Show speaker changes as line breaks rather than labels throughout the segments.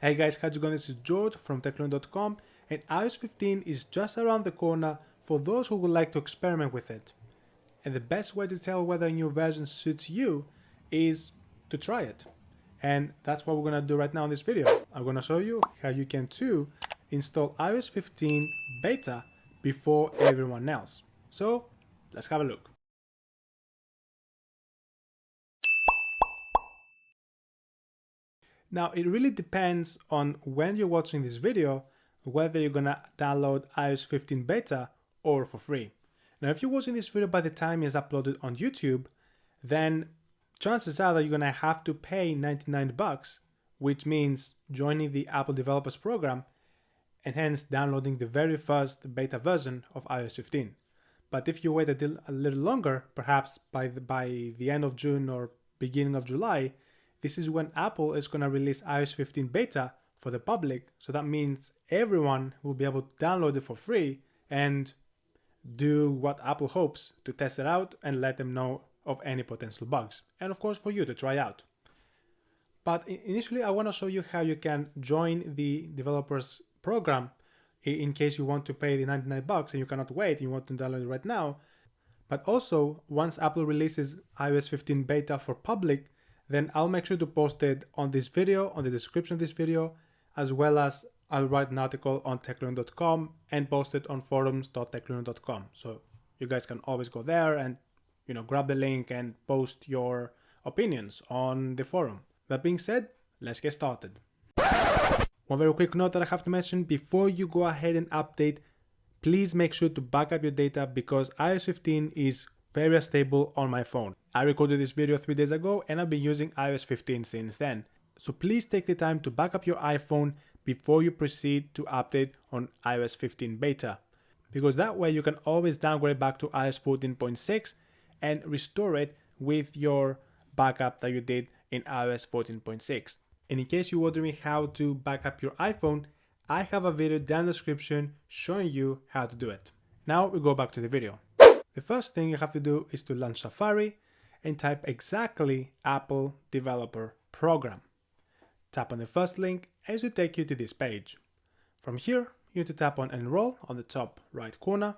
Hey guys, how's it going? This is George from techlearn.com, and iOS 15 is just around the corner for those who would like to experiment with it. And the best way to tell whether a new version suits you is to try it. And that's what we're going to do right now in this video. I'm going to show you how you can too install iOS 15 beta before everyone else. So let's have a look. Now, it really depends on when you're watching this video, whether you're gonna download iOS 15 beta or for free. Now, if you're watching this video by the time it's uploaded on YouTube, then chances are that you're gonna have to pay 99 bucks, which means joining the Apple Developers Program and hence downloading the very first beta version of iOS 15. But if you wait a little longer, perhaps by the end of June or beginning of July, this is when Apple is going to release iOS 15 beta for the public. So that means everyone will be able to download it for free and do what Apple hopes to test it out and let them know of any potential bugs. And of course for you to try out. But initially I want to show you how you can join the developers program in case you want to pay the 99 bucks and you cannot wait, you want to download it right now. But also once Apple releases iOS 15 beta for public, then I'll make sure to post it on this video, on the description of this video, as well as I'll write an article on techlearn.com and post it on forums.techlearn.com. So you guys can always go there and grab the link and post your opinions on the forum. That being said, let's get started. One very quick note that I have to mention before you go ahead and update, please make sure to back up your data because iOS 15 is very unstable on my phone. I recorded this video 3 days ago and I've been using iOS 15 since then. So please take the time to back up your iPhone before you proceed to update on iOS 15 beta. Because that way you can always downgrade back to iOS 14.6 and restore it with your backup that you did in iOS 14.6. And in case you're wondering how to back up your iPhone, I have a video down in the description showing you how to do it. Now we go back to the video. The first thing you have to do is to launch Safari and type exactly Apple Developer Program. Tap on the first link and it will take you to this page. From here, you need to tap on Enroll on the top right corner,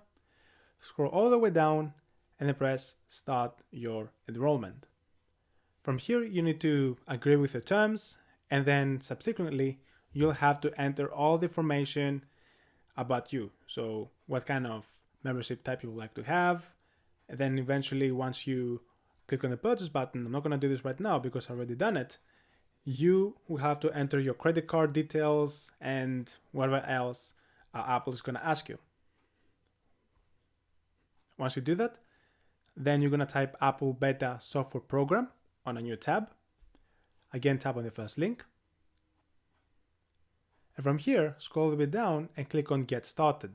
scroll all the way down and then press Start Your Enrollment. From here, you need to agree with the terms and then subsequently, you'll have to enter all the information about you. So what kind of membership type you would like to have. And then eventually once you click on the purchase button, I'm not going to do this right now because I've already done it, you will have to enter your credit card details and whatever else Apple is going to ask you. Once you do that, then you're going to type Apple Beta Software Program on a new tab. Again, tap on the first link. And from here, scroll a little bit down and click on Get Started.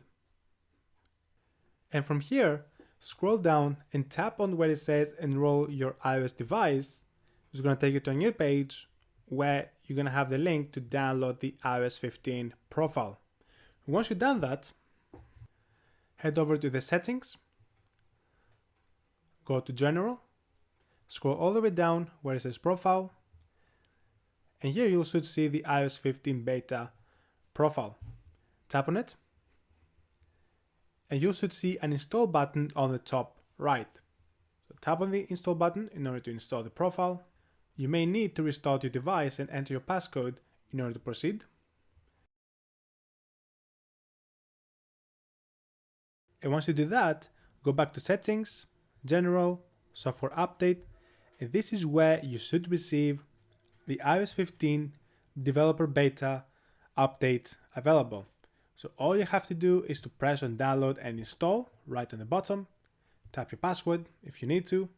And from here, scroll down and tap on where it says enroll your iOS device. It's going to take you to a new page where you're going to have the link to download the iOS 15 profile. Once you've done that, head over to the settings, go to general, scroll all the way down where it says profile, and here you should see the iOS 15 beta profile. Tap on it. And you should see an install button on the top right. So tap on the install button in order to install the profile. You may need to restart your device and enter your passcode in order to proceed. And once you do that, go back to settings, general, software update, and this is where you should receive the iOS 15 developer beta update available. So all you have to do is to press on download and install right on the bottom, tap your password if you need to,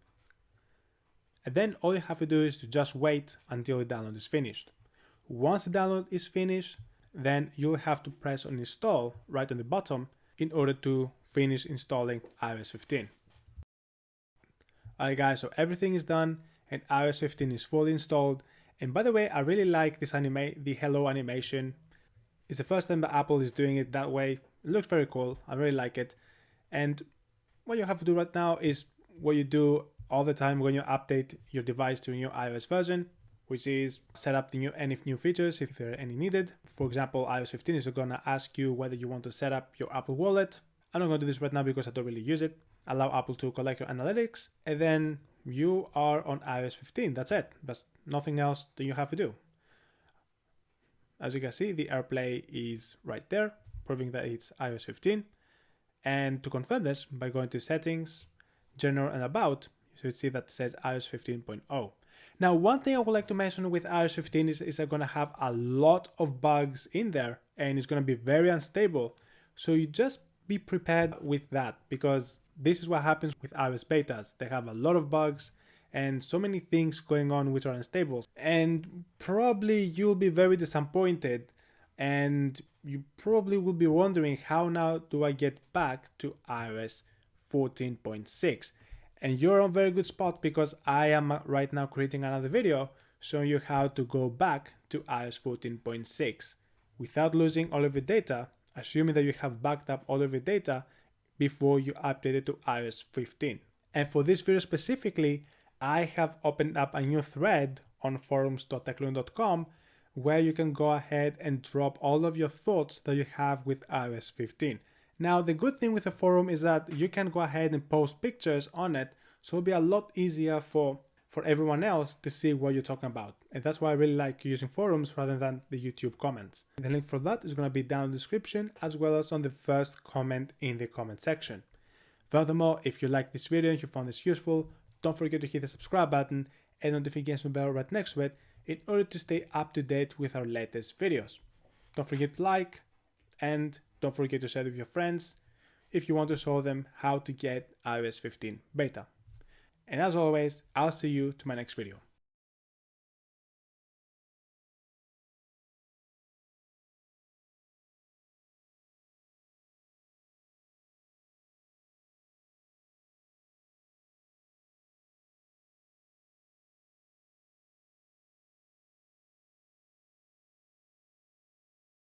and then all you have to do is to just wait until the download is finished. Once the download is finished, then you'll have to press on install right on the bottom in order to finish installing iOS 15. Alright guys, so everything is done and iOS 15 is fully installed. And by the way, I really like this the hello animation. It's the first time that Apple is doing it that way. It looks very cool. I really like it. And what you have to do right now is what you do all the time when you update your device to a new iOS version. which is set up any new features if there are any needed. For example, iOS 15 is going to ask you whether you want to set up your Apple Wallet. I'm not going to do this right now because I don't really use it. Allow Apple to collect your analytics, and then you are on iOS 15. That's it. That's nothing else that you have to do. As you can see, the AirPlay is right there, proving that it's iOS 15. And to confirm this, by going to Settings, General and About, you should see that it says iOS 15.0. Now, one thing I would like to mention with iOS 15 is they're going to have a lot of bugs in there, and it's going to be very unstable. So you just be prepared with that, because this is what happens with iOS betas. They have a lot of bugs and so many things going on which are unstable. And probably you'll be very disappointed, and you probably will be wondering, how now do I get back to iOS 14.6? And you're on a very good spot, because I am right now creating another video showing you how to go back to iOS 14.6 without losing all of your data, assuming that you have backed up all of your data before you update it to iOS 15. And for this video specifically, I have opened up a new thread on forums.techloon.com where you can go ahead and drop all of your thoughts that you have with iOS 15. Now, the good thing with the forum is that you can go ahead and post pictures on it, so it'll be a lot easier for everyone else to see what you're talking about. And that's why I really like using forums rather than the YouTube comments. And the link for that is going to be down in the description, as well as on the first comment in the comment section. Furthermore, if you like this video and you found this useful, don't forget to hit the subscribe button and notification bell right next to it in order to stay up to date with our latest videos. Don't forget to like, and don't forget to share with your friends if you want to show them how to get iOS 15 beta. And as always, I'll see you to my next video.